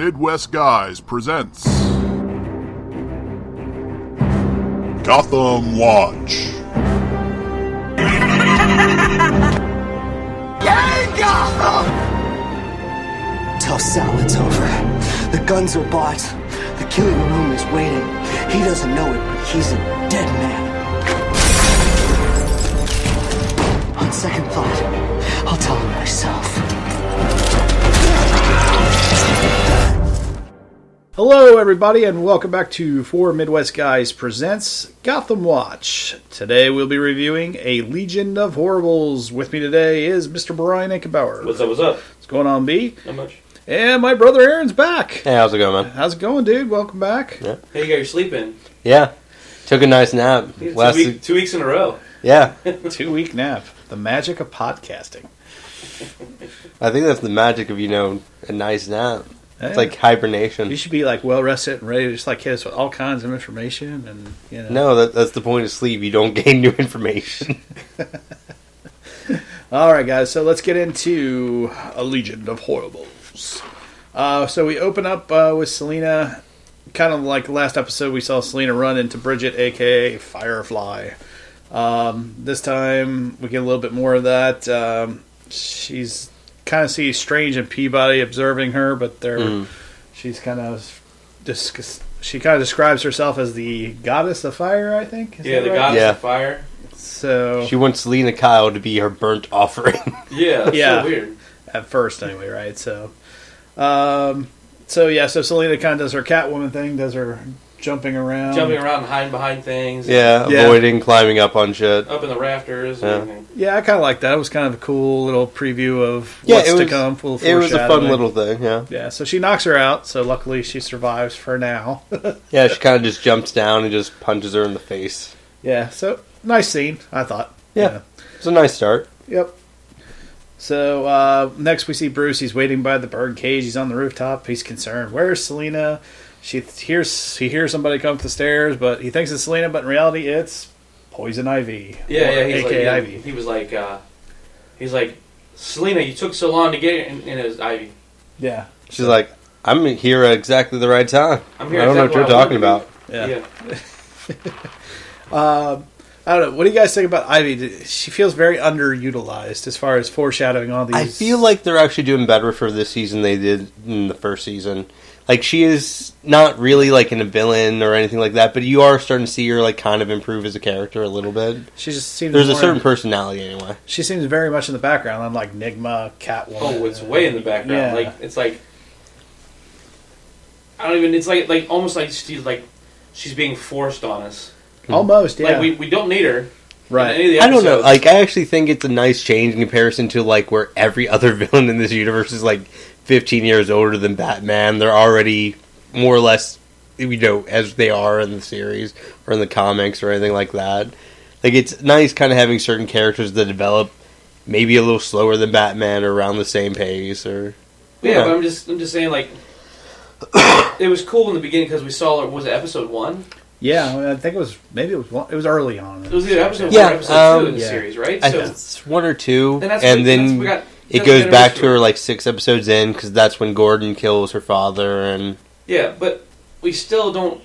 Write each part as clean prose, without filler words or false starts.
Midwest Guys presents Gotham Watch. Yay, Gotham! Tell Sal it's over. The guns are bought. The killing room is waiting. He doesn't know it, but he's a dead man. On second thought, I'll tell him myself. Hello, everybody, and welcome back to Four Midwest Guys Presents Gotham Watch. Today we'll be reviewing A Legion of Horribles. With me today is Mr. Brian Eichenbauer. What's up, what's up? What's going on, B? Not much. And my brother Aaron's back. Hey, how's it going, man? How's it going, dude? Welcome back. Yeah. Hey, you got your sleep in. Yeah. Took a nice nap. 2 weeks in a row. Yeah. 2-week nap. The magic of podcasting. I think that's the magic of, a nice nap. It's like You hibernation. should be like well rested and ready to just like hit us with all kinds of information and No, that's the point of sleep. You don't gain new information. All right, guys. So let's get into A Legion of Horribles. So we open up with Selina. Kind of like last episode, we saw Selina run into Bridget, a.k.a. Firefly. This time, we get a little bit more of that. She's kind of sees Strange and Peabody observing her, but she's kind of she kind of describes herself as the goddess of fire, I think. Is Yeah, that the right? goddess Yeah. of fire. So She wants Selina Kyle to be her burnt offering. Yeah, that's Yeah. so weird. at first, anyway, right? So Selina kind of does her Catwoman thing, does her jumping around. Jumping around and hiding behind things. Yeah, avoiding climbing up on shit. Up in the rafters. Yeah. Everything. Yeah, I kind of like that. It was kind of a cool little preview of Yeah, what's it was, to come. Full it was a fun foreshadowing. little thing, yeah. Yeah, so she knocks her out, so luckily she survives for now. Yeah, she kind of just jumps down and just punches her in the face. Yeah, so nice scene, I thought. Yeah. It's a nice start. Yep. So next we see Bruce. He's waiting by the bird cage. He's on the rooftop. He's concerned. Where's Selina? He hears somebody come up the stairs, but he thinks it's Selina, but in reality it's Poison Ivy. Yeah, or he's A.K.A. like, Ivy. He's like, Selina, you took so long to get in his Ivy. Yeah. She's like, I'm here at exactly the right time. I'm here I don't know what exactly you're where I talking wanted about. Yeah. I don't know. What do you guys think about Ivy? She feels very underutilized as far as foreshadowing all these. I feel like they're actually doing better for this season they did in the first season. Like, she is not really, like, in a villain or anything like that, but you are starting to see her, like, kind of improve as a character a little bit. She just seems There's a more- certain personality, anyway. She seems very much in the background, unlike Nigma, Catwoman. Oh, it's way in the background. Yeah. Like, it's like, I don't even, it's like almost like she's being forced on us. Almost, yeah. Like, we don't need her. Right. In any of the I don't know. episodes. Like, I actually think it's a nice change in comparison to, like, where every other villain in this universe is, like, 15 years older than Batman. They're already more or less, as they are in the series or in the comics or anything like that. Like, it's nice kind of having certain characters that develop maybe a little slower than Batman or around the same pace or... Yeah, but I'm just saying, like, it was cool in the beginning because we saw, was it episode 1? Yeah, I think it was early on. It was either episode Yeah, 1 or episode 2 in the yeah. series, right? I So think it's 1 or 2, that's and what- then we got- it that's goes what back it to is. her, like, 6 episodes in, because that's when Gordon kills her father, and... Yeah, but we still don't...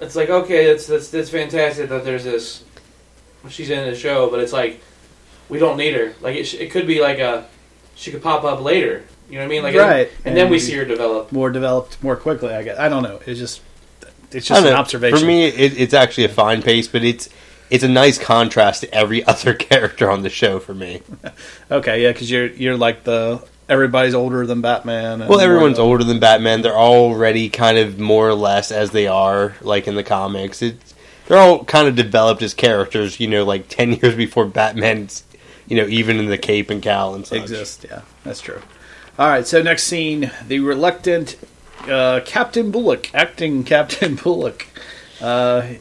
It's like, okay, that's fantastic that there's this... She's in the show, but it's like, we don't need her. Like, it could be like she could pop up later. You know what I mean? Like, Right. And then we see her develop. More developed more quickly, I guess. I don't know. It's just I an don't know. observation. For me, it's actually a fine pace, but it's a nice contrast to every other character on the show for me. Okay, yeah, because you're like everybody's older than Batman. And Well, everyone's older than Batman. They're already kind of more or less as they are, like in the comics. They're all kind of developed as characters, like 10 years before Batman's, even in the cape and cowl and such. exist. Yeah, that's true. All right, so next scene, the reluctant Captain Bullock, acting Captain Bullock.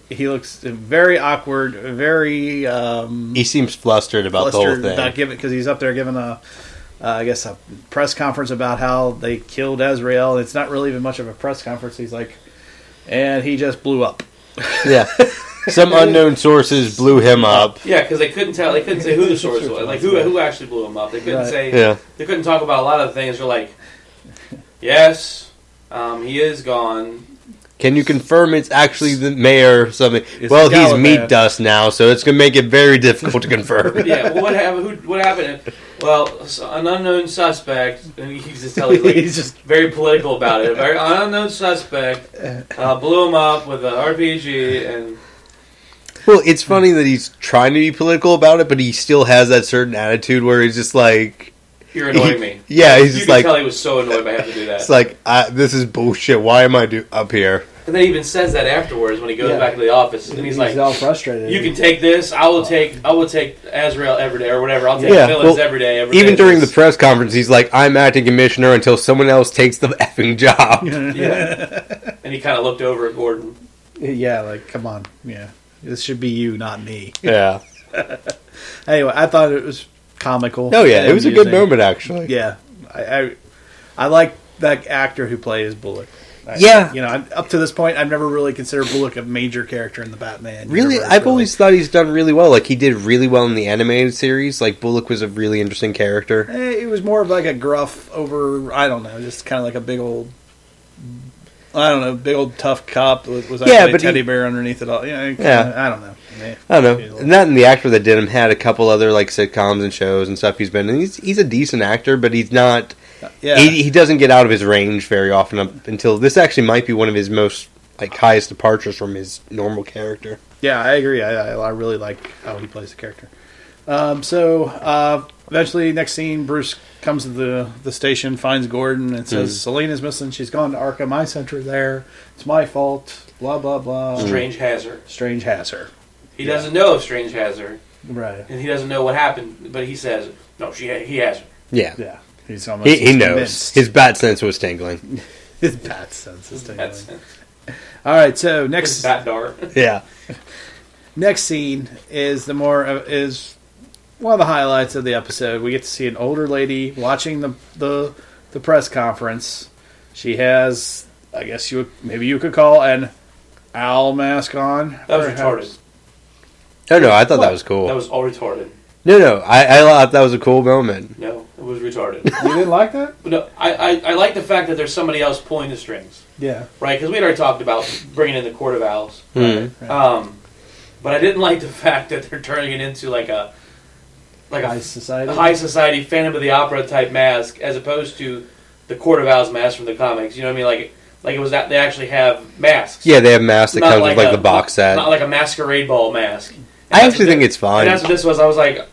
He looks very awkward, very He seems flustered about the whole thing. about because he's up there giving a press conference about how they killed Azrael. It's not really even much of a press conference. He's like, and he just blew up. Yeah. Some unknown sources blew him up. Yeah, because they couldn't tell. They couldn't say who the source was. Like who actually blew him up. They couldn't Right. say. Yeah. They couldn't talk about a lot of things. They're like, Yes, he is gone. Can you confirm it's actually the mayor or something? It's Well, the he's Gallagher. meat dust now, so it's going to make it very difficult to confirm. Yeah, well, what happened? What happened? Well, an unknown suspect, and he's just telling like, He's just- very political about it. An unknown suspect blew him up with an RPG, and Well, it's funny that he's trying to be political about it, but he still has that certain attitude where he's just like... you're annoying me. Yeah, he's You just can like... tell he was so annoyed by having to do that. It's like, this is bullshit. Why am I up here? And then he even says that afterwards when he goes Yeah. back to the office, and he's like, all frustrated. "You can take this. I will take Azrael every day, or whatever. I'll take Yeah, villains well, every day." Even during the press conference, he's like, I'm acting commissioner until someone else takes the effing job. yeah, and he kind of looked over at Gordon. Yeah, like, come on. Yeah. This should be you, not me. Yeah. Anyway, I thought it was comical. Oh, yeah. and It was a good amusing. moment, actually. Yeah. I like that actor who plays Bullock. Yeah. You know, up to this point, I've never really considered Bullock a major character in the Batman Really, universe, I've always thought he's done really well. Like, he did really well in the animated series. Like, Bullock was a really interesting character. It was more of like a gruff over, I don't know, just kind of like a big old, I don't know, big old tough cop was actually a but teddy bear underneath it all. You know, Yeah. I don't know. I don't know. And that and the actor that did him had a couple other, like, sitcoms and shows and stuff he's been in. He's a decent actor, but he's not... Yeah. He doesn't get out of his range very often up until... This actually might be one of his most, like, highest departures from his normal character. Yeah, I agree. I really like how he plays the character. So eventually, next scene, Bruce comes to the station, finds Gordon, and says, Selina's missing. She's gone to Arkham. I sent her there. It's my fault. Blah, blah, blah. Strange has her. Strange has her. He doesn't know if Strange has her, Right. and he doesn't know what happened. But he says, "No, he has her." Yeah. Yeah. He's almost He knows. convinced. His bat sense was tingling. His bat sense is tingling. That's All right, so his next bat dart. Yeah. next scene is is one of the highlights of the episode. We get to see an older lady watching the press conference. She has, I guess maybe you could call an owl mask on. That was perhaps. retarded. Oh, no, I thought What? that was cool. That was all retarded. No, I thought that was a cool moment. No, it was retarded. You didn't like that? But no, I like the fact that there's somebody else pulling the strings, Yeah. right? Because we had already talked about bringing in the Court of Owls. Mm. But I didn't like the fact that they're turning it into like a High society. high society Phantom of the Opera type mask, as opposed to the Court of Owls mask from the comics. You know what I mean? Like it was that they actually have masks. Yeah, they have masks that Not comes with, like, the box set. Not like a masquerade ball mask. And I that's actually what think it's fine. And that's what this was. I was like,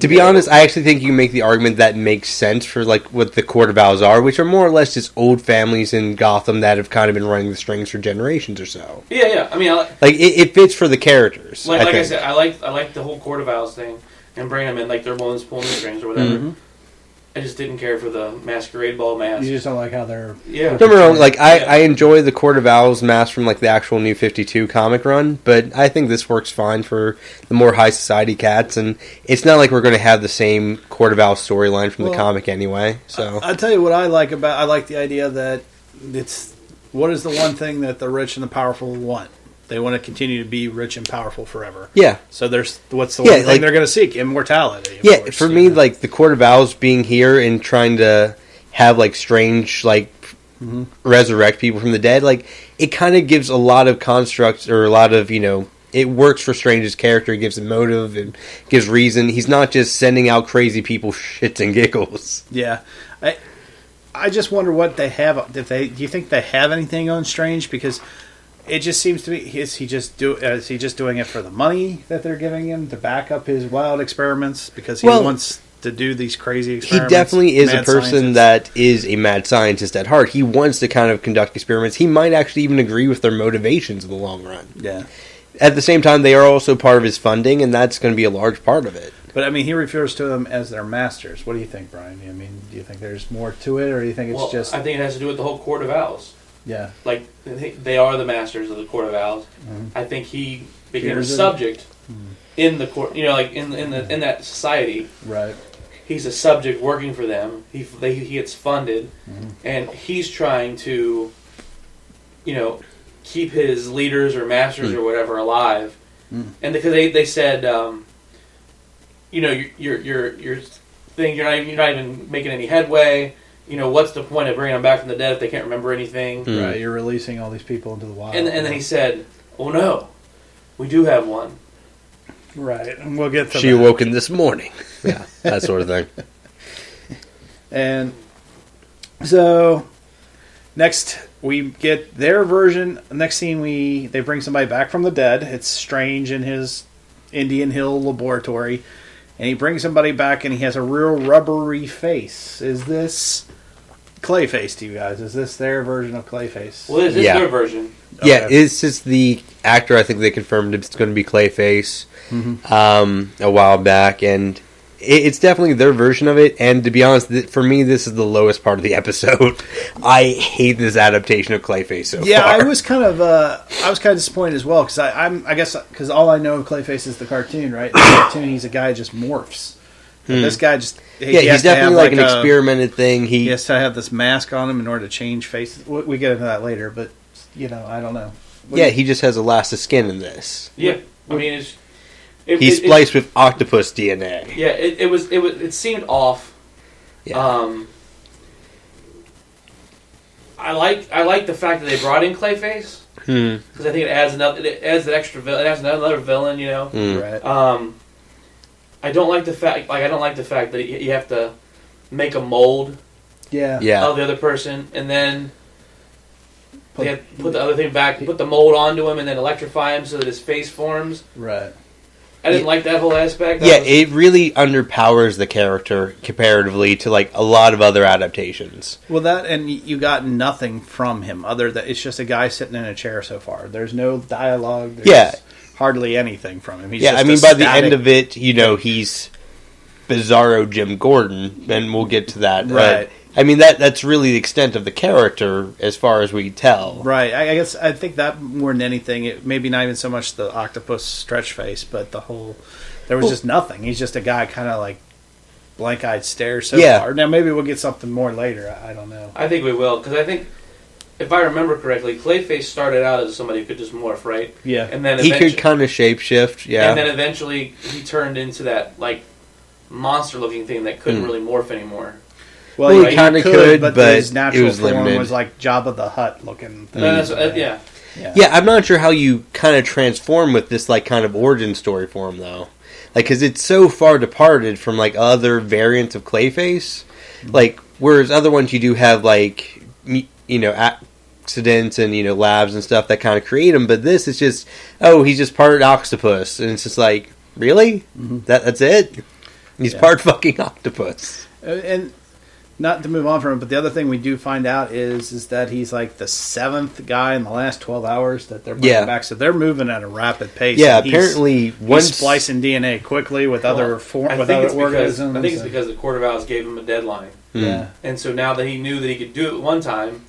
To be honest, I actually think you can make the argument that makes sense for, like, what the Court of Owls are, which are more or less just old families in Gotham that have kind of been running the strings for generations or so. yeah. I mean, Like, it fits for the characters. like I think. said, I like the whole Court of Owls thing and bring them in like they're ones pulling the strings or whatever. Mhm. I just didn't care for the masquerade ball mask. You just don't like how they're... Yeah. Don't get me wrong, like, I enjoy the Court of Owls mask from, like, the actual New 52 comic run, but I think this works fine for the more high society cats, and it's not like we're going to have the same Court of Owls storyline from the Well, comic anyway, so... I'll tell you what I like the idea that it's... What is the one thing that the rich and the powerful want? They want to continue to be rich and powerful forever. Yeah. So what's the Yeah, one thing like- they're going to seek? Immortality. of Yeah, course, for you me, know. like, the Court of Owls being here and trying to have, like, Strange, like, resurrect people from the dead, like, it kind of gives a lot of constructs, or a lot of, it works for Strange's character. It gives him motive and gives reason. He's not just sending out crazy people shits and giggles. Yeah. I just wonder what they have. Do you think they have anything on Strange? Because it just seems to be, is he just doing it for the money that they're giving him to back up his wild experiments because he wants to do these crazy He experiments? definitely is a Mad person scientist? that is a mad scientist at heart. He wants to kind of conduct experiments. He might actually even agree with their motivations in the long run. Yeah. At the same time, they are also part of his funding, and that's going to be a large part of it. But I mean, he refers to them as their masters. What do you think, Brian? I mean, do you think there's more to it, or do you think it's Well, just I think it has to do with the whole Court of Owls. yeah? Like they are the masters of the Court of Owls. I think he became a Fears it. subject in the court. Like in that society. Right. He's a subject working for them. He gets funded, and he's trying to, keep his leaders or masters or whatever alive. And because they said, your thing, you're not even making any headway. what's the point of bringing them back from the dead if they can't remember anything? Right, you're releasing all these people into the wild. And then he said, "Oh no, we do have one." Right, and we'll get to She that. awoken this morning. Yeah, that sort of thing. And so next we get their version. Next scene, they bring somebody back from the dead. It's Strange in his Indian Hill laboratory, and he brings somebody back, and he has a real rubbery face. Is this Clayface to you guys? Is this their version of Clayface? Well, this is Yeah. their version. Yeah, Okay. it's just the actor. I think they confirmed it's going to be Clayface a while back, and it's definitely their version of it. And to be honest, for me, this is the lowest part of the episode. I hate this adaptation of Clayface so Yeah, far. I was kind of disappointed as well because I guess because all I know of Clayface is the cartoon, right? The cartoon, he's a guy who just morphs. But this guy just he has he's to have definitely like an experimented thing. He has to have this mask on him in order to change faces. We get into that later, but I don't know. He just has elastic skin in this. Yeah, I mean, He's spliced with octopus DNA. Yeah, it seemed off. Yeah. I like the fact that they brought in Clayface because I think it adds an extra villain. It adds another villain, Right. I don't like the fact that you have to make a mold Yeah. Yeah. of the other person and then they have to put the other thing back, put the mold onto him, and then electrify him so that his face forms. Right. I didn't like that whole aspect. It really underpowers the character comparatively to like a lot of other adaptations. Well, that and you got nothing from him other than it's just a guy sitting in a chair so far. There's no dialogue. There's hardly anything from him. He's just I mean, by the end of it, he's Bizarro Jim Gordon, and we'll get to that. Right. I mean, that's really the extent of the character as far as we tell. Right. I think that more than anything, it maybe not even so much the octopus stretch face, but the whole. There was just nothing. He's just a guy, kind of like blank-eyed stare so far. Now maybe we'll get something more later. I don't know. I think we will because I think if I remember correctly, Clayface started out as somebody who could just morph, right? Yeah. And then He could kind of shapeshift. Yeah. And then eventually he turned into that like monster-looking thing that couldn't really morph anymore. Well, he kinda could, but his natural it was form limited. was like Jabba the Hutt looking thing. Yeah. Yeah, I'm not sure how you kind of transform with this like kind of origin story for him though, like because it's so far departed from like other variants of Clayface, like whereas other ones you do have like accidents and labs and stuff that kind of create him, but this is just he's just part octopus, and it's just like really that's it. He's part fucking octopus. And not to move on from it, but the other thing we do find out is that he's like the 7th guy in the last 12 hours that they're bringing back. So they're moving at a rapid pace. Yeah, and apparently he's splicing DNA quickly with other organisms. I think it's because the Court of Owls gave him a deadline. Yeah. And so now that he knew that he could do it one time,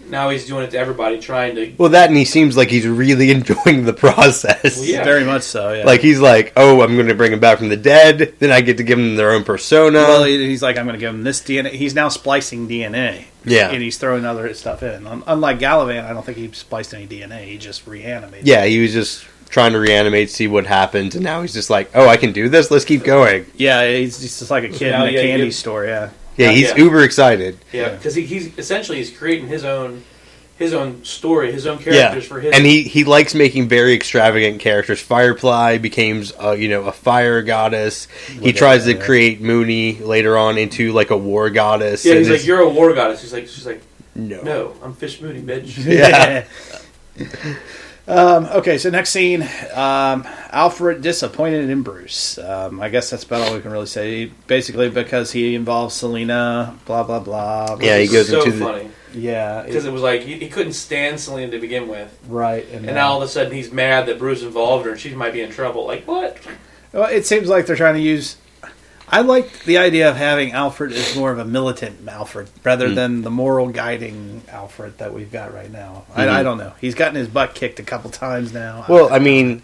now he's doing it to everybody, trying to... Well, that and he seems like he's really enjoying the process. Well, yeah. Very much so, yeah. Like, he's like, I'm going to bring them back from the dead, then I get to give them their own persona. Well, he's like, I'm going to give him this DNA. He's now splicing DNA. Yeah. And he's throwing other stuff in. Unlike Gallivant, I don't think he spliced any DNA. He just reanimated. Yeah, he was just trying to reanimate, see what happens, and now he's just like, I can do this? Let's keep going. Yeah, he's just like a kid in a candy store, yeah. Yeah, he's uber excited. Yeah, because he's essentially creating his own story, his own characters for his. And he likes making very extravagant characters. Firefly becomes a fire goddess. He tries to create Mooney later on into like a war goddess. Yeah, he's like, you're a war goddess. She's like, no, I'm Fish Mooney, bitch. Yeah. Okay, so next scene, Alfred disappointed in Bruce. I guess that's about all we can really say. Basically, because he involves Selina, blah blah blah. Yeah, he goes so into funny. Yeah, Because it was like he couldn't stand Selena to begin with, right, and now all of a sudden he's mad that Bruce involved her and she might be in trouble. Like what? Well, it seems like they're trying to use. I like the idea of having Alfred as more of a militant Alfred rather than the moral guiding Alfred that we've got right now. I don't know. He's gotten his butt kicked a couple times now. Well, I mean,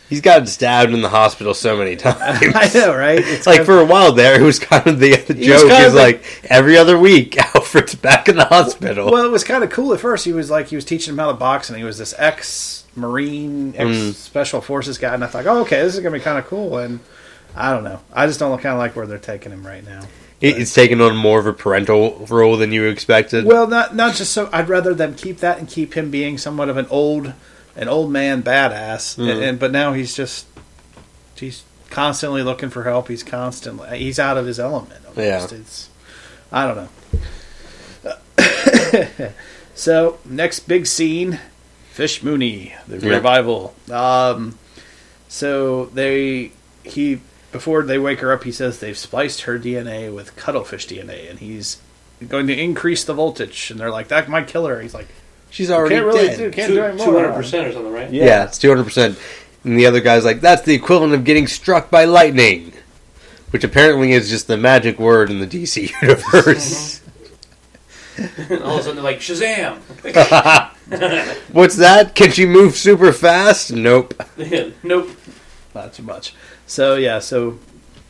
he's gotten stabbed in the hospital so many times. I know, right? It's like for a while there, it was kind of the joke kind is of like every other week, Alfred's back in the hospital. Well, it was kind of cool at first. He was teaching him how to box, and he was this ex-Marine, ex-Special Forces guy, and I thought, okay, this is going to be kind of cool, and I don't know. I just don't kind of like where they're taking him right now. It's taken on more of a parental role than you expected. Well, not just so. I'd rather them keep that and keep him being somewhat of an old man badass. But now he's constantly looking for help. He's out of his element. Almost. Yeah. I don't know. So next big scene, Fish Mooney, the revival. So before they wake her up, he says they've spliced her DNA with cuttlefish DNA, and he's going to increase the voltage. And they're like, that might kill her. He's like, she's already dead. Can't do any more. 200% or something, right? Yeah, it's 200%. And the other guy's like, that's the equivalent of getting struck by lightning. Which apparently is just the magic word in the DC universe. And all of a sudden they're like, Shazam! What's that? Can she move super fast? Nope. Nope. Not too much. So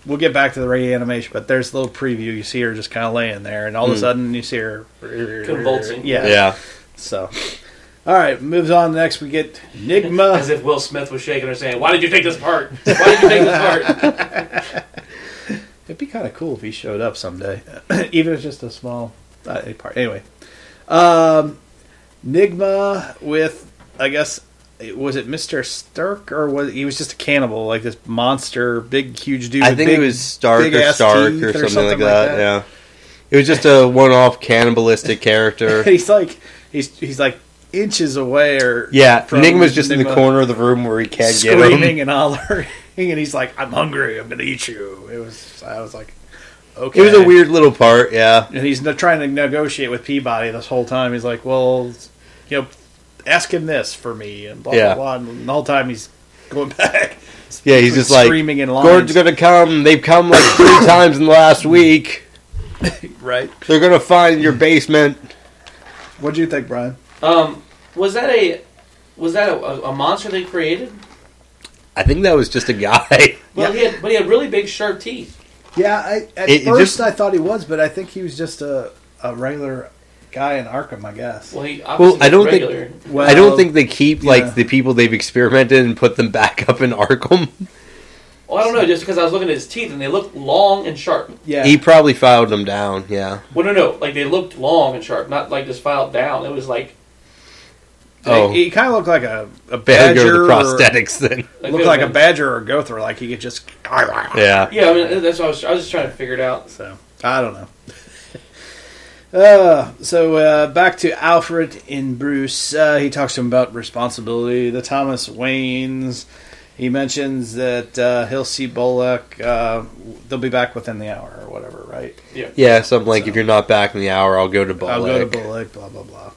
we'll get back to the reanimation, but there's a little preview. You see her just kind of laying there, and all of a sudden you see her convulsing. Yeah. So, all right, moves on. Next, we get Nigma. As if Will Smith was shaking her, saying, "Why did you take this part? Why did you take this part?" It'd be kind of cool if he showed up someday, even if it's just a small part. Anyway, Nigma with, I guess, was it Mr. Stark, or he was just a cannibal, like this monster, big, huge dude? I think it was Stark or something like that. Yeah, it was just a one-off cannibalistic character. he's like inches away, or Nigma's just in the corner of the room where he can't get him, screaming and hollering, and he's like, "I'm hungry. I'm gonna eat you." I was like, okay. It was a weird little part, yeah. And he's trying to negotiate with Peabody this whole time. He's like, well, ask him this for me, and blah, blah, blah. And the whole time he's going back. Yeah, he's just like, screaming in lines. Gordon's going to come. They've come like 3 times in the last week. Right. They're going to find your basement. What'd you think, Brian? Was that a monster they created? I think that was just a guy. Well, he had really big sharp teeth. Yeah, at first I thought he was, but I think he was just a regular guy in Arkham, I guess. Well, I don't think they keep like the people they've experimented and put them back up in Arkham. Well, I don't know, just because I was looking at his teeth and they looked long and sharp. Yeah, he probably filed them down. Yeah. Well, no, like they looked long and sharp, not like just filed down. It was like. He kind of looked like a badger. The prosthetics then looked like a badger or a gopher, like he could just. Yeah. Yeah, I mean that's what I was just trying to figure it out. So I don't know. So back to Alfred and Bruce. He talks to him about responsibility. The Thomas Waynes. He mentions that he'll see Bullock. They'll be back within the hour or whatever, right? Yeah. Yeah, something like if you're not back in the hour, I'll go to Bullock. I'll go to Bullock. Blah blah blah.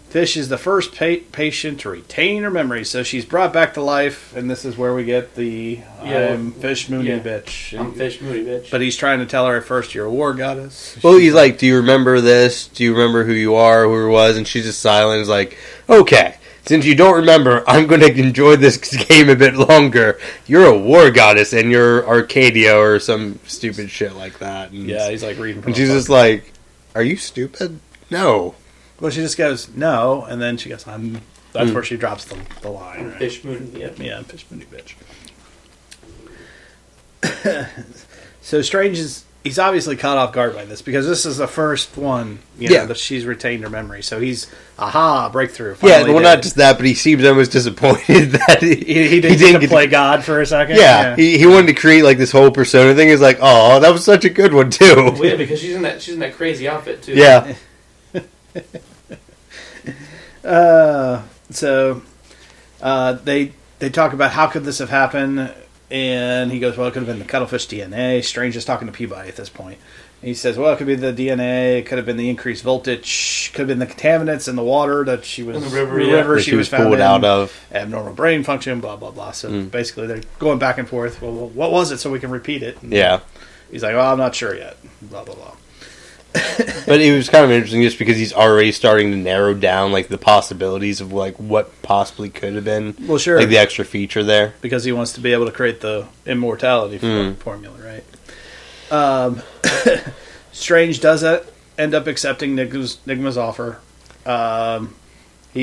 Fish is the first patient to retain her memory, so she's brought back to life, and this is where we get the I'm Fish Mooney bitch. I'm Fish Mooney bitch. But he's trying to tell her at first, you're a war goddess. Well, he's like, do you remember this? Do you remember who you are, who it was? And she's just silent. He's like, okay, since you don't remember, I'm going to enjoy this game a bit longer. You're a war goddess, and you're Arcadia or some stupid shit like that. And yeah, he's like reading from and she's just like, are you stupid? No. Well, she just goes, no, and then she goes, that's where she drops the line. Right? Fish Mooney, yeah, Fish Mooney bitch. So Strange he's obviously caught off guard by this, because this is the first one, that she's retained her memory. So he's, breakthrough. Yeah, well, not just that, but he seems almost disappointed that he didn't get to play God for a second. Yeah, he wanted to create like this whole persona thing. He's like, oh, that was such a good one too. Well, yeah, because she's in that crazy outfit too. Yeah. So they talk about how could this have happened, and he goes, well, it could have been the cuttlefish DNA. Strange is talking to Peabody at this point. And he says, well, it could be the DNA, it could have been the increased voltage, could have been the contaminants in the water that she was in the river she was found pulled out of, abnormal brain function, blah blah blah. So basically they're going back and forth. Well, what was it, so we can repeat it? And he's like, well, I'm not sure yet, blah blah blah. But it was kind of interesting just because he's already starting to narrow down like the possibilities of like what possibly could have been. Well, sure, like the extra feature there, because he wants to be able to create the immortality formula, right? Strange does end up accepting Nigma's offer. I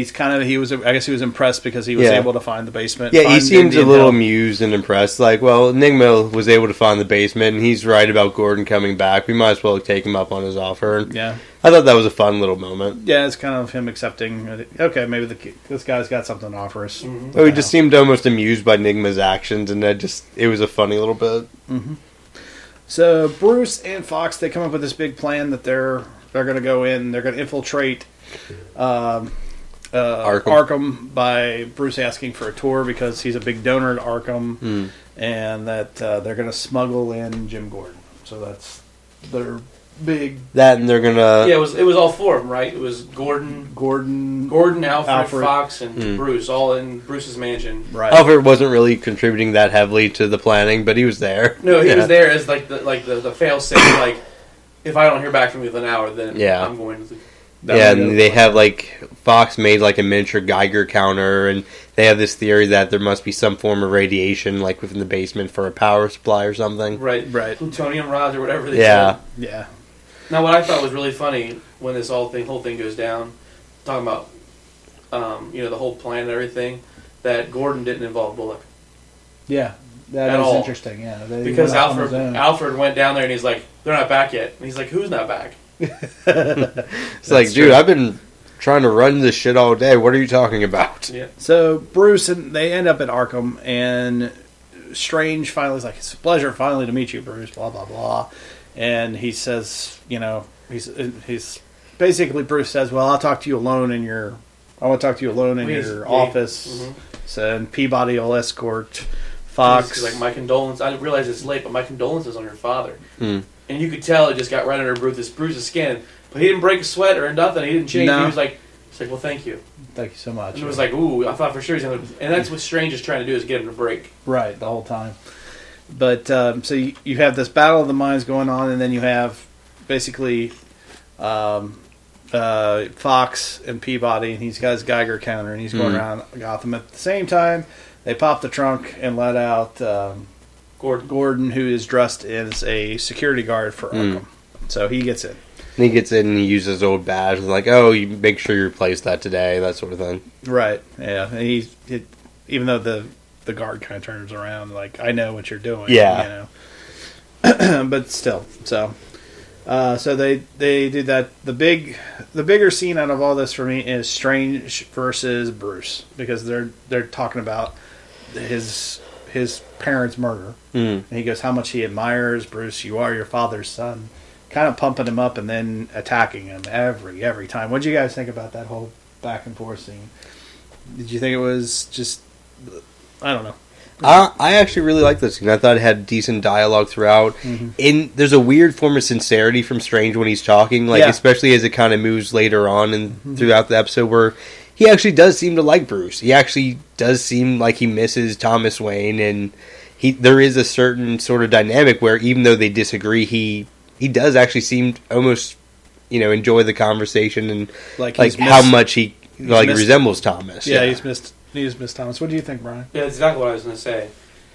guess he was impressed because he was able to find the basement. Yeah, he seems a little amused and impressed. Like, well, Nigma was able to find the basement, and he's right about Gordon coming back. We might as well take him up on his offer. And yeah. I thought that was a fun little moment. Yeah, it's kind of him accepting, okay, maybe this guy's got something to offer us. Mm-hmm. Oh, he just seemed almost amused by Nigma's actions, and it was a funny little bit. Mm-hmm. So Bruce and Fox, they come up with this big plan that they're going to go in, they're going to infiltrate Arkham by Bruce asking for a tour because he's a big donor to Arkham, and that they're going to smuggle in Jim Gordon. So that's their big... That, and they're going to... Yeah, it was all four of them, right? It was Gordon, Alfred, Fox, and Bruce, all in Bruce's mansion. Right. Alfred wasn't really contributing that heavily to the planning, but he was there. No, he was there as the fail-safe, like, if I don't hear back from you within an hour, then I'm going to... And they have, like, Fox made, like, a miniature Geiger counter, and they have this theory that there must be some form of radiation, like, within the basement for a power supply or something. Right. Plutonium rods or whatever they said. Yeah. Now, what I thought was really funny when this whole thing goes down, talking about, the whole plan and everything, that Gordon didn't involve Bullock. Yeah. That is interesting, yeah. Because Alfred went down there and he's like, they're not back yet. And he's like, who's not back? It's like, dude, I've been trying to run this shit all day. What are you talking about? Yeah. So Bruce and they end up at Arkham, and Strange finally is like, "It's a pleasure finally to meet you, Bruce." Blah blah blah, and he says, he's basically Bruce says, "Well, I'll talk to you alone in your office." Mm-hmm. So and Peabody will escort Fox. He's like, my condolences. I didn't realize it's late, but my condolences on your father. And you could tell it just got right under Bruce's skin. But he didn't break a sweat or nothing. He didn't change. No. He was like, well, thank you. Thank you so much. And it was like, ooh, I thought for sure he's going to... And that's what Strange is trying to do, is get him to break. Right, the whole time. But, so you have this battle of the minds going on, and then you have basically Fox and Peabody, and he's got his Geiger counter, and he's going around Gotham. At the same time, they pop the trunk and let out... Gordon, who is dressed as a security guard for Arkham. So he gets in. And he gets in and he uses his old badge. And like, oh, you make sure you replace that today, that sort of thing. Right, yeah. And even though the guard kind of turns around, like, I know what you're doing. Yeah. But still, so they do that. The bigger scene out of all this for me is Strange versus Bruce, because they're talking about his parents' murder. And he goes, how much he admires Bruce. You are your father's son. Kind of pumping him up and then attacking him every time. What did you guys think about that whole back and forth scene? Did you think it was just... I don't know. I actually really liked this scene. I thought it had decent dialogue throughout. There's a weird form of sincerity from Strange when he's talking, especially as it kind of moves later on and throughout the episode, where he actually does seem to like Bruce. He actually does seem like he misses Thomas Wayne, and there is a certain sort of dynamic where even though they disagree, he does actually seem almost, enjoy the conversation and like how much he resembles Thomas. Yeah, he's missed Thomas. What do you think, Brian? Yeah, that's exactly what I was going to say.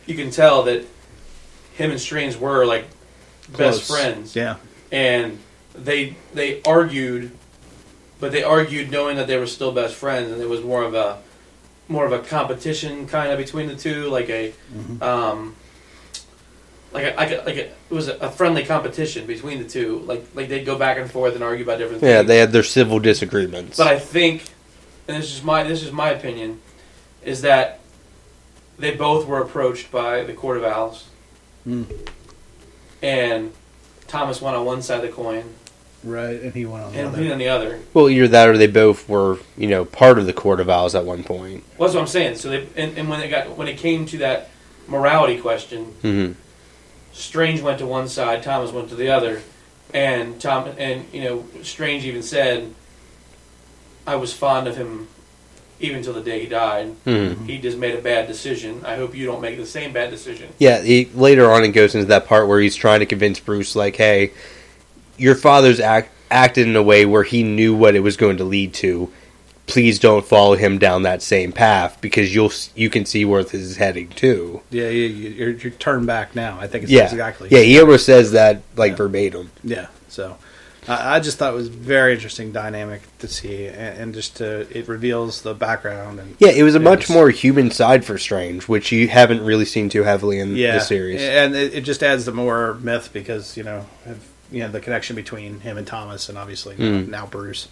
You can tell that him and Strange were like Close. Best friends. Yeah, and they argued, but they argued knowing that they were still best friends, and it was more of a competition kind of between the two, it was a friendly competition between the two. Like they'd go back and forth and argue about different things. Yeah, they had their civil disagreements. But I think, and this is my opinion, is that they both were approached by the Court of Owls, and Thomas went on one side of the coin. Right, and he went on the other. And he on the other. Well, either that or they both were, part of the Court of Owls at one point. Well, that's what I'm saying. So and when it came to that morality question, Strange went to one side, Thomas went to the other, and Strange even said, "I was fond of him even till the day he died. He just made a bad decision. I hope you don't make the same bad decision." Yeah, later on it goes into that part where he's trying to convince Bruce, like, hey, your father's acted in a way where he knew what it was going to lead to. Please don't follow him down that same path, because you can see where this is heading to. Yeah, you're turned back now. I think it's exactly. Yeah, he almost says that verbatim. Yeah, so I just thought it was very interesting dynamic to see, and just it reveals the background. And Yeah, it was a much more human side for Strange, which you haven't really seen too heavily in the series. And it just adds the more myth because the connection between him and Thomas, and obviously now Bruce,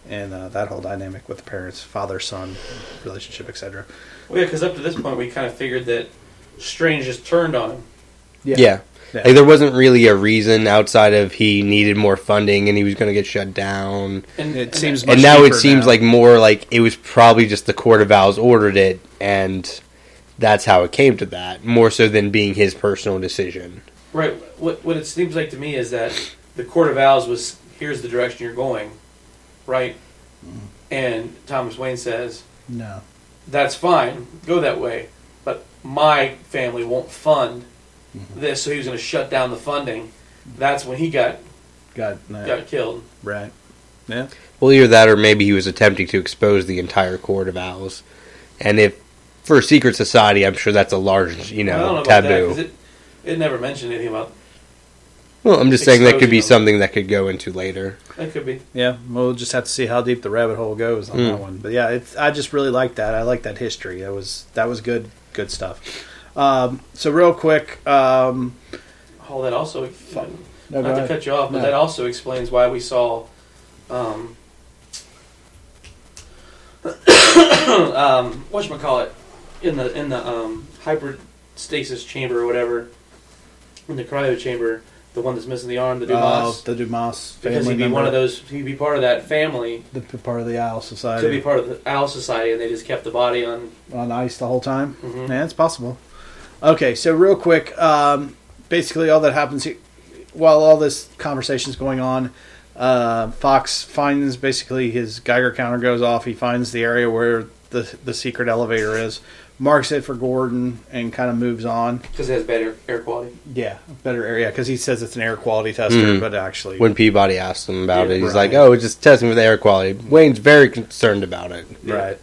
and that whole dynamic with the parents, father-son relationship, etc. Well, yeah, because up to this point we kind of figured that Strange just turned on him. Yeah. Like, there wasn't really a reason outside of he needed more funding and he was going to get shut down. And it seems, and now it seems like more like it was probably just the Court of Owls ordered it, and that's how it came to that, more so than being his personal decision. Right. What it seems like to me is that the Court of Owls was, here's the direction you're going, right? And Thomas Wayne says, no, that's fine, go that way, but my family won't fund this, so he was going to shut down the funding. That's when he got killed. Right. Yeah. Well, either that or maybe he was attempting to expose the entire Court of Owls. And if, for a secret society, I'm sure that's a large, I don't know taboo. about that, 'cause it never mentioned anything about... Well, I'm just saying that could be exposing something that could go into later. It could be. Yeah, we'll just have to see how deep the rabbit hole goes on that one. But yeah, I just really like that. I like that history. That was good stuff. So real quick, Oh, that also... No, not to cut you off, but that also explains why we saw... whatchamacallit, in the hyperstasis chamber or whatever, in the cryo chamber, the one that's missing the arm, the Dumas. The Dumas family because he'd be member. one of those, he'd be part of that family. Part of the Owl Society. Could be part of the Owl Society, and they just kept the body on ice the whole time. Mm-hmm. Yeah, it's possible. Okay, so real quick, basically all that happens here, while all this conversation is going on, Fox finds basically his Geiger counter goes off. He finds the area where the secret elevator is, marks it for Gordon, and kind of moves on. because it has better air quality. Yeah, better area, because he says it's an air quality tester, but actually... When Peabody asked him about it, he's right. like, oh, it's just testing with air quality. Wayne's very concerned about it. Right.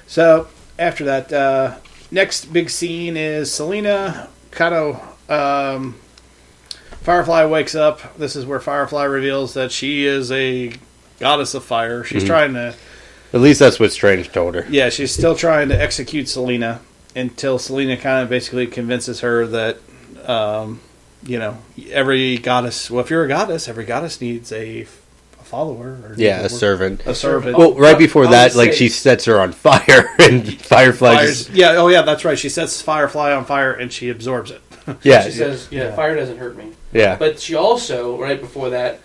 So, after that, next big scene is Selina kind of... Firefly wakes up. This is where Firefly reveals that she is a goddess of fire. She's trying to... At least that's what Strange told her. Yeah, she's still trying to execute Selina until Selina kind of basically convinces her that, every goddess... Well, if you're a goddess, every goddess needs a follower. Or Yeah, a servant. A servant. Well, right before I'll that, just like, say- she sets her on fire, and Firefly just... Yeah, oh yeah, that's right. She sets Firefly on fire and she absorbs it. Yeah, She says, fire doesn't hurt me. yeah. But she also, right before that,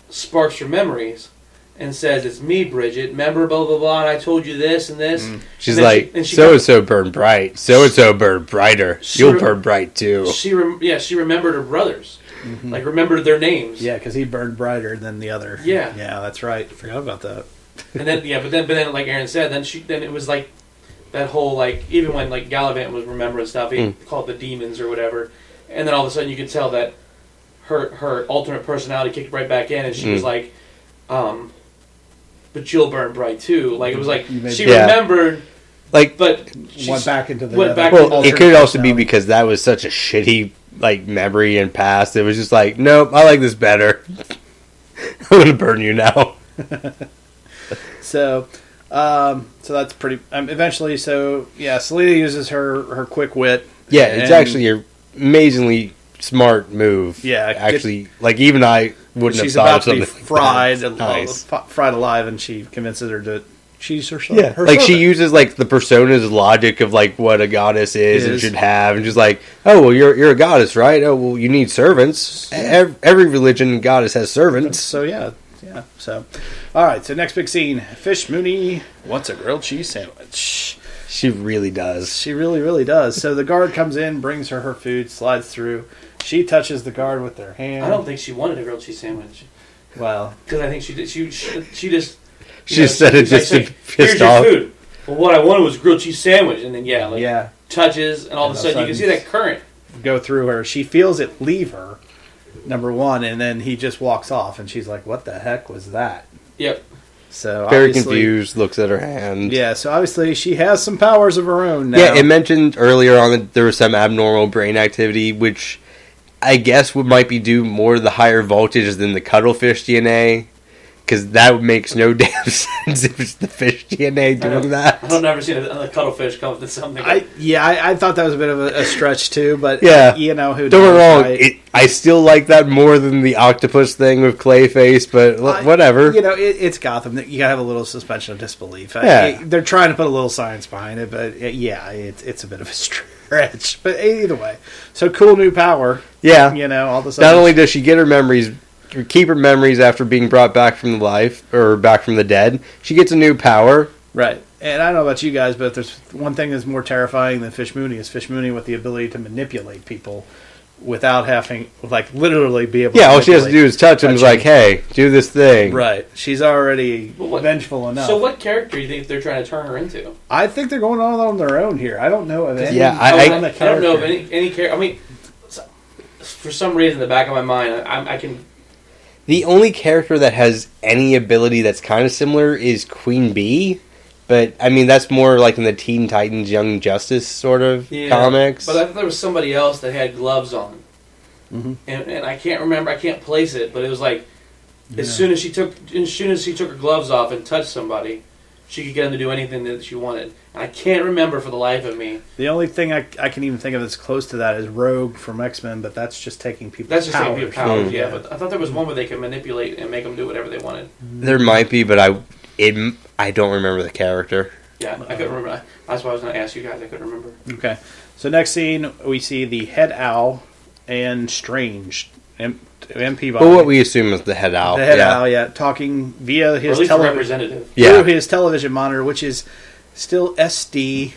sparks her memories and says, it's me, Bridget, remember, blah, blah, blah, and I told you this and this. She's And then like, she so-and-so burned bright. So-and-so burned brighter. You'll burn bright, too. She remembered her brothers. Like, remembered their names. Yeah, because he burned brighter than the other. Yeah. Yeah, that's right. Forgot about that. And then, but then, like Aaron said, then it was like, that whole, like, even when, like, Gallivant was remembering stuff, he called it the demons or whatever, and then all of a sudden you could tell that her alternate personality kicked right back in, and she was like, but you'll burn bright too. Like, it was like, she remembered, Like, but Went back into the... went back well, into it could also be because that was such a shitty, like, memory and past. It was just like, nope, I like this better. I'm going to burn you now. So that's pretty... eventually, Selina uses her quick wit. Yeah, it's actually an amazingly smart move. Yeah, actually, like, even I wouldn't have She's thought about of to be something fried, like that. Nice. fried alive, and she convinces her to cheese herself. Yeah, like she uses like the persona's logic of like what a goddess is and should have, and just like, oh well, you're a goddess, right? Oh well, you need servants. Every religion goddess has servants. So yeah. So, all right. So next big scene: Fish Mooney wants a grilled cheese sandwich. She really does. She really, really does. So the guard comes in, brings her food, slides through. She touches the guard with her hand. I don't think she wanted a grilled cheese sandwich. Well, because I think she did. She just. She said it just to piss Here's off. your food. Well, what I wanted was a grilled cheese sandwich, and then touches, and all of a sudden you can see that current go through her. She feels it leave her. Number one, and then he just walks off, and she's like, "What the heck was that?" Yep. So very confused, looks at her hand. Yeah, so obviously she has some powers of her own now. Yeah, it mentioned earlier on that there was some abnormal brain activity, which I guess would might be due more to the higher voltage than the cuttlefish DNA. Because that makes no damn sense if it's the fish DNA doing that. I don't ever seen a cuttlefish come to something. I thought that was a bit of a stretch too, but yeah, who don't knows, get me wrong. right? I still like that more than the octopus thing with Clayface, but whatever. It's Gotham. You gotta have a little suspension of disbelief. Yeah. They're trying to put a little science behind it, but it's a bit of a stretch. But either way, so cool new power. Yeah, all of a sudden. Not only does she get her memories. Keep her memories after being brought back from the life or back from the dead. She gets a new power. Right. And I don't know about you guys, but there's one thing that's more terrifying than Fish Mooney is Fish Mooney with the ability to manipulate people without having, literally be able to all she has to do is touch him and is like, hey, do this thing. Right. She's already vengeful enough. So what character do you think they're trying to turn her into? I think they're going on their own here. I don't know of any. Yeah, I don't know of any character. I mean, for some reason in the back of my mind, I can... The only character that has any ability that's kind of similar is Queen Bee, but I mean that's more like in the Teen Titans Young Justice sort of comics. But I thought there was somebody else that had gloves on, and I can't remember. I can't place it, but it was like as soon as she took her gloves off and touched somebody, she could get them to do anything that she wanted. And I can't remember for the life of me. The only thing I can even think of that's close to that is Rogue from X-Men, but that's just taking people's powers. That's just taking people's powers, yeah. But I thought there was one where they could manipulate and make them do whatever they wanted. There might be, but I don't remember the character. Yeah, I couldn't remember. That's why I was going to ask you guys. I couldn't remember. Okay. So next scene, we see the head owl and Strange, MP body. Well, what we assume is the head owl. The head owl, talking via his representative. Through his television monitor, which is still SD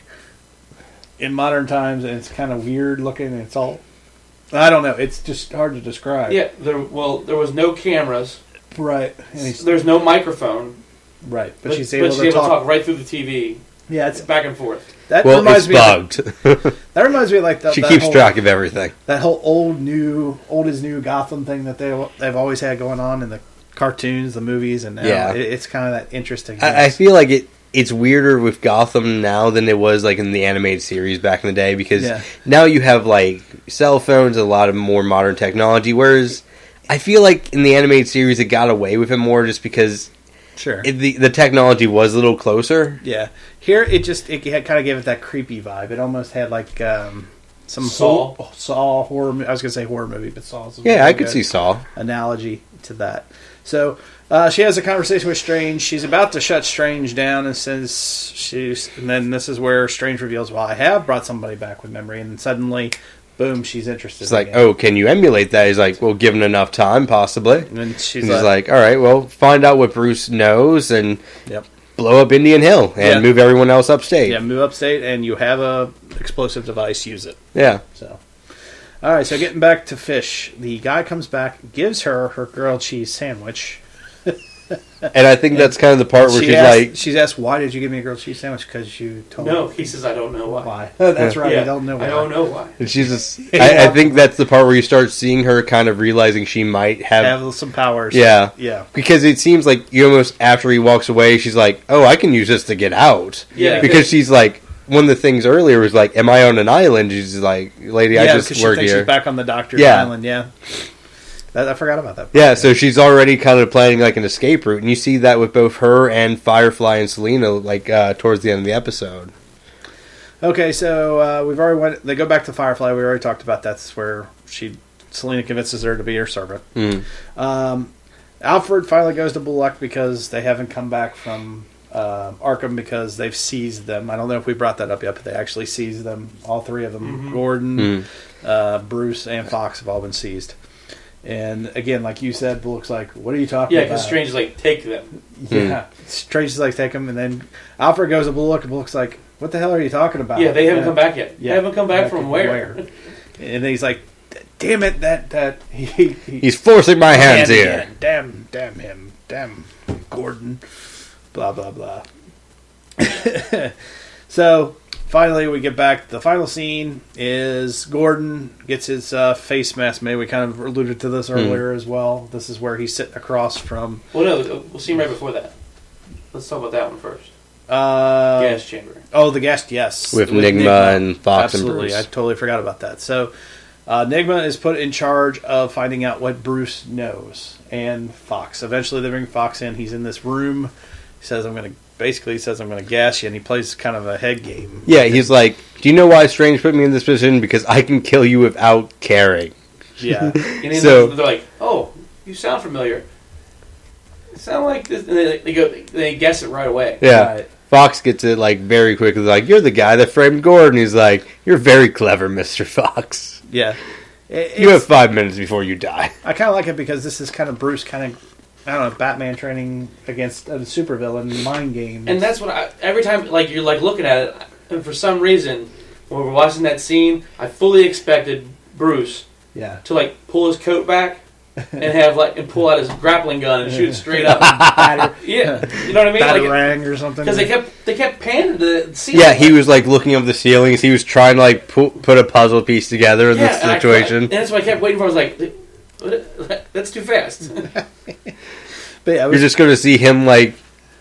in modern times, and it's kind of weird looking, and it's all... I don't know. It's just hard to describe. Yeah, there was no cameras. Right. There's no microphone. Right, but she's able to talk right through the TV. Yeah, it's back and forth. That reminds it's me bugged. That reminds me of like she keeps track of everything. That whole old is new Gotham thing that they've always had going on in the cartoons, the movies, and now it's kind of that interesting. I feel like it's weirder with Gotham now than it was like in the animated series back in the day because now you have like cell phones, a lot of more modern technology. Whereas I feel like in the animated series it got away with it more just because the technology was a little closer. Yeah, here it kind of gave it that creepy vibe. It almost had like some Saw horror. I was gonna say horror movie, but Saw. I could see Saw analogy to that. So she has a conversation with Strange. She's about to shut Strange down, and and then this is where Strange reveals, "Well, I have brought somebody back with memory," and suddenly, boom, she's interested. It's like, "Oh, can you emulate that?" He's like, "Well, given enough time, possibly." And she's like, "All right, well, find out what Bruce knows and yep. blow up Indian Hill and move everyone else upstate." Yeah, move upstate, and you have a explosive device. Use it. Yeah. So. All right, so getting back to Fish, the guy comes back, gives her grilled cheese sandwich. And I think that's kind of the part where she's asked, why did you give me a grilled cheese sandwich? Because you told me. No, he says, I don't know why. That's right, I don't know why. I don't know why. And she's just, I think that's the part where you start seeing her kind of realizing she might have some powers. Yeah. Yeah. Because it seems like you almost, after he walks away, she's like, oh, I can use this to get out. Yeah. Because she's like, one of the things earlier was like, am I on an island? She's like, lady, I just work here. She's back on the doctor's island, I forgot about that. Yeah, so she's already kind of planning like an escape route, and you see that with both her and Firefly and Selina, like towards the end of the episode. Okay, so we've already they go back to Firefly. We already talked about that's where Selina convinces her to be her servant. Alfred finally goes to Bullock because they haven't come back from Arkham because they've seized them. I don't know if we brought that up yet, but they actually seized them. All three of them, Gordon, Bruce, and Fox have all been seized. And again, like you said, Bullock's like, what are you talking about? Yeah, because Strange is like, take them. Yeah, Strange is like, take them. And then Alfred goes to Bullock, and Bullock's like, what the hell are you talking about? Yeah, they haven't come back yet. Yeah. They haven't come back from where? And then he's like, damn it, that he's forcing my hands here. Damn him. Damn Gordon. Blah, blah, blah. So... Finally, we get back. The final scene is Gordon gets his face mask made. We kind of alluded to this earlier as well. This is where he's sitting across from... Well, no, we'll see him right before that. Let's talk about that one first. Gas chamber. Oh, the gas, yes. With Nigma and Fox and Bruce. I totally forgot about that. So, Nigma is put in charge of finding out what Bruce knows, and Fox. Eventually, they bring Fox in. He's in this room. He says, "I'm going to gas you," and he plays kind of a head game. Yeah, he's like, "Do you know why Strange put me in this position? Because I can kill you without caring." Yeah. And then So- they're like, "Oh, you sound familiar. You sound like this." And they guess it right away. Yeah. Right. Fox gets it like very quickly. Like, "You're the guy that framed Gordon." He's like, "You're very clever, Mr. Fox. Yeah. You have 5 minutes before you die." I kind of like it because this is kind of Bruce I don't know, Batman training against a supervillain mind game. And that's what every time, like, you're like looking at it, and for some reason, when we're watching that scene, I fully expected Bruce Yeah. to like pull his coat back and pull out his grappling gun and shoot it straight up. Yeah, you know what I mean? Like, Batarang or something. because they kept panning the scene. Yeah, he was like looking up the ceilings. He was trying to like put a puzzle piece together in this and situation. and that's what I kept waiting for. I was like, that's too fast. But yeah, You're just going to see him like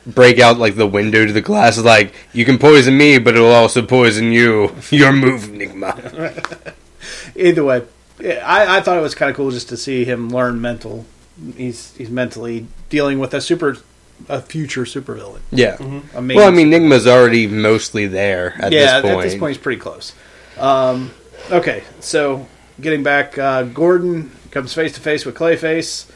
break out like the window to the glass. Like, "You can poison me, but it will also poison you." Your move, Nigma. either way, I thought it was kind of cool just to see him learn mental. He's mentally dealing with a future supervillain. Yeah. Amazing. Well, I mean, Nigma's already mostly there at this point. at this point, he's pretty close. Okay, so getting back, Gordon comes face to face with Clayface.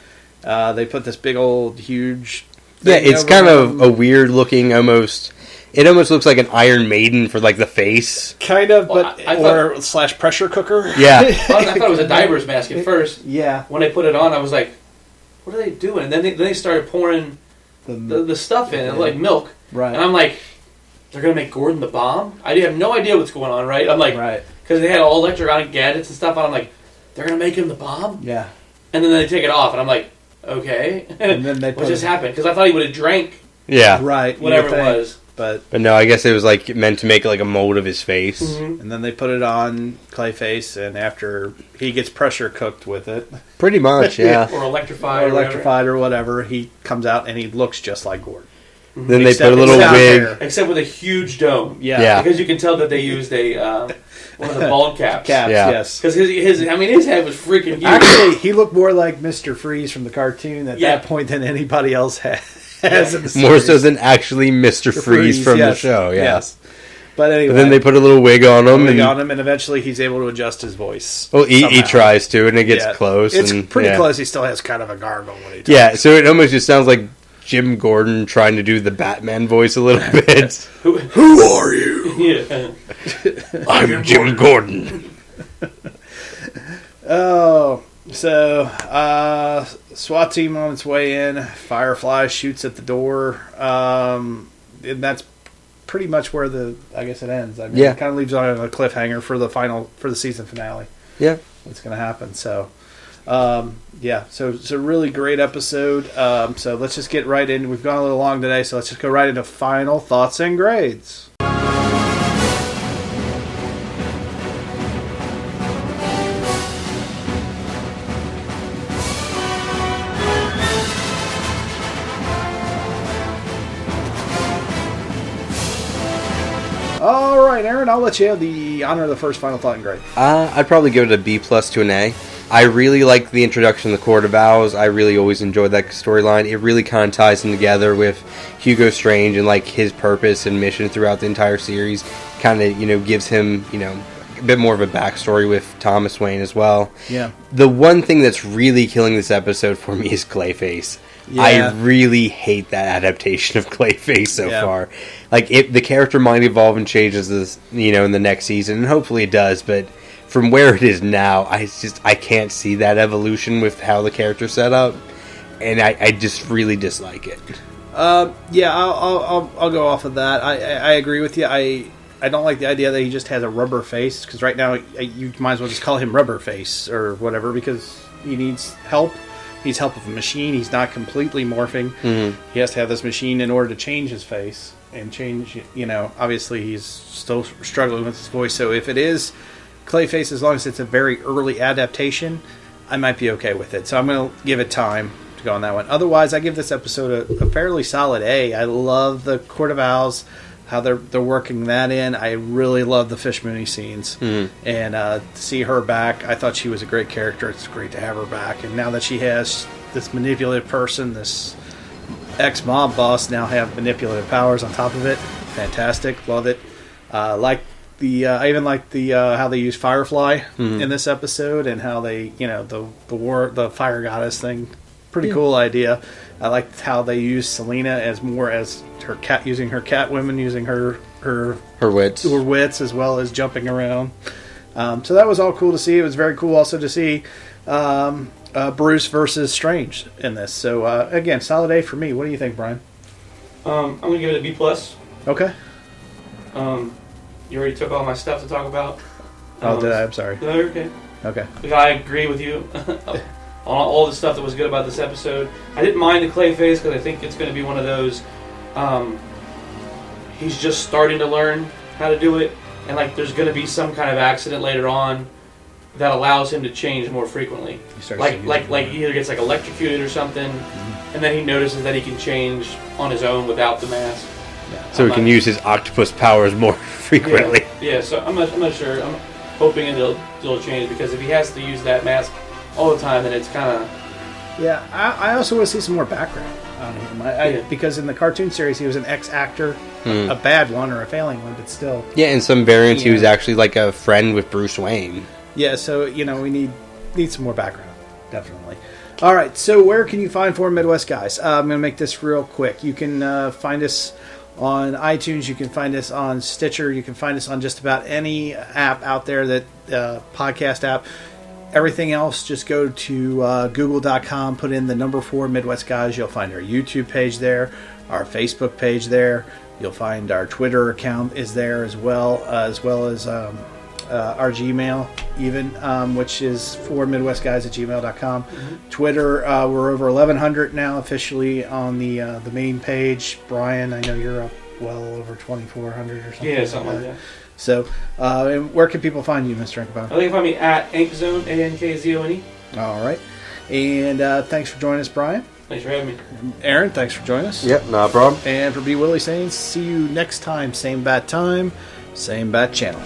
They put this big old huge. Yeah, thing it's over kind him. of a weird looking almost. It almost looks like an Iron Maiden for like the face. Kind of, Well, but I or slash pressure cooker. Yeah. I thought it was a diver's mask at first. Yeah. When they put it on, I was like, "What are they doing?" And then they started pouring the stuff in, like milk. Right. And I'm like, "They're gonna make Gordon the bomb?" I have no idea what's going on, right? I'm like, Right. because they had all electronic gadgets and stuff on. I'm like, "They're gonna make him the bomb?" Yeah. And then they take it off, and I'm like, "Okay." And then they what put just it- happened? Because I thought he would have drank Yeah. Right. you whatever would it think, was. But But no, I guess it was like meant to make like a mold of his face. and then they put it on Clayface, and after he gets pressure cooked with it, Pretty much, yeah. Or electrified. or or whatever. electrified or whatever, he comes out and he looks just like Gordon. Then they Except put a little it's down wig. there. Except with a huge dome. Yeah. Because you can tell that they used one of the bald caps. Caps, Yeah. yes. Because his head was freaking huge. Actually, he looked more like Mr. Freeze from the cartoon at Yeah. that point than anybody else has in the More series. so than actually Mr. Freeze from the yes, show, yeah. Yes. But anyway, But then they put a little wig on him. wig And, on him, and eventually he's able to adjust his voice. well, he somehow. tries to, and it gets Yeah. close. It's and, pretty yeah. close. He still has kind of a gargle when he talks. Yeah, so it almost just sounds like Jim Gordon trying to do the Batman voice a little bit. Who are you? Yeah. I'm Jim Gordon. Oh, so SWAT team on its way in. Firefly shoots at the door, and that's pretty much where I guess it ends. I mean, Yeah. it kind of leaves on a cliffhanger for the season finale. Yeah. What's going to happen? So, yeah, so it's a really great episode. So let's just get right in. We've gone a little long today, so let's just go right into final thoughts and grades. All right, Aaron, I'll let you have the honor of the first final thought and grade. I'd probably give it a B+ to an A. I really like the introduction of the Court of Owls. I really always enjoyed that storyline. It really kind of ties them together with Hugo Strange and like his purpose and mission throughout the entire series. Kind of, gives him, a bit more of a backstory with Thomas Wayne as well. Yeah. The one thing that's really killing this episode for me is Clayface. Yeah. I really hate that adaptation of Clayface so Yeah. far. Like, the character might evolve and change as this, in the next season, and hopefully it does, but from where it is now, I can't see that evolution with how the character's set up, and I just really dislike it. Yeah, I'll go off of that. I agree with you. I don't like the idea that he just has a rubber face, because right now you might as well just call him Rubber Face or whatever, because he needs help. He needs help with a machine. He's not completely morphing. Mm-hmm. He has to have this machine in order to change his face and change. Obviously he's still struggling with his voice. So if it is Clayface, as long as it's a very early adaptation, I might be okay with it. So I'm going to give it time to go on that one. Otherwise, I give this episode a fairly solid A. I love the Court of Owls. how they're working that in. I really love the Fish Mooney scenes, and to see her back, I thought she was a great character. It's great to have her back, and now that she has this manipulative person, this ex-mob boss, now have manipulative powers on top of it. Fantastic, love it. I even like the how they use Firefly in this episode, and how they the fire goddess thing. Pretty cool idea. I liked how they used Selina as more as her cat, using her cat women, using her wits as well as jumping around. So that was all cool to see. It was very cool also to see Bruce versus Strange in this. So again, solid A for me. What do you think, Brian? I'm gonna give it a B plus. Okay. You already took all my stuff to talk about. Did I? I'm sorry. No, you're okay. Okay. Like, I agree with you on all the stuff that was good about this episode. I didn't mind the Clayface because I think it's going to be one of those. He's just starting to learn how to do it, and like there's going to be some kind of accident later on that allows him to change more frequently. Like he either gets like electrocuted or something, and then he notices that he can change on his own without the mask. Yeah. So he can use his octopus powers more frequently. Yeah, so I'm not sure. I'm hoping it'll change, because if he has to use that mask all the time, then it's kind of... Yeah, I also want to see some more background on him. Because in the cartoon series, he was an ex-actor, a bad one or a failing one, but still. Yeah, in some variants, he was actually like a friend with Bruce Wayne. Yeah, so, we need some more background, definitely. All right, so where can you find Four Midwest Guys? I'm going to make this real quick. You can find us on iTunes, you can find us on Stitcher, you can find us on just about any app out there, that podcast app. Everything else, just go to google.com, put in the number 4 Midwest Guys. You'll find our YouTube page there, our Facebook page there. You'll find our Twitter account is there as well as our Gmail, even, which is 4midwestguys@gmail.com. Twitter, we're over 1,100 now officially on the main page. Brian, I know you're up well over 2,400 or something. Yeah, something like that. So, and where can people find you, Mr. Inkbone? They can find me at Ankzone, ANKZONE. All right. And thanks for joining us, Brian. Thanks for having me. Aaron, thanks for joining us. Yep, no problem. And for B. Willie saying, see you next time. Same bat channel.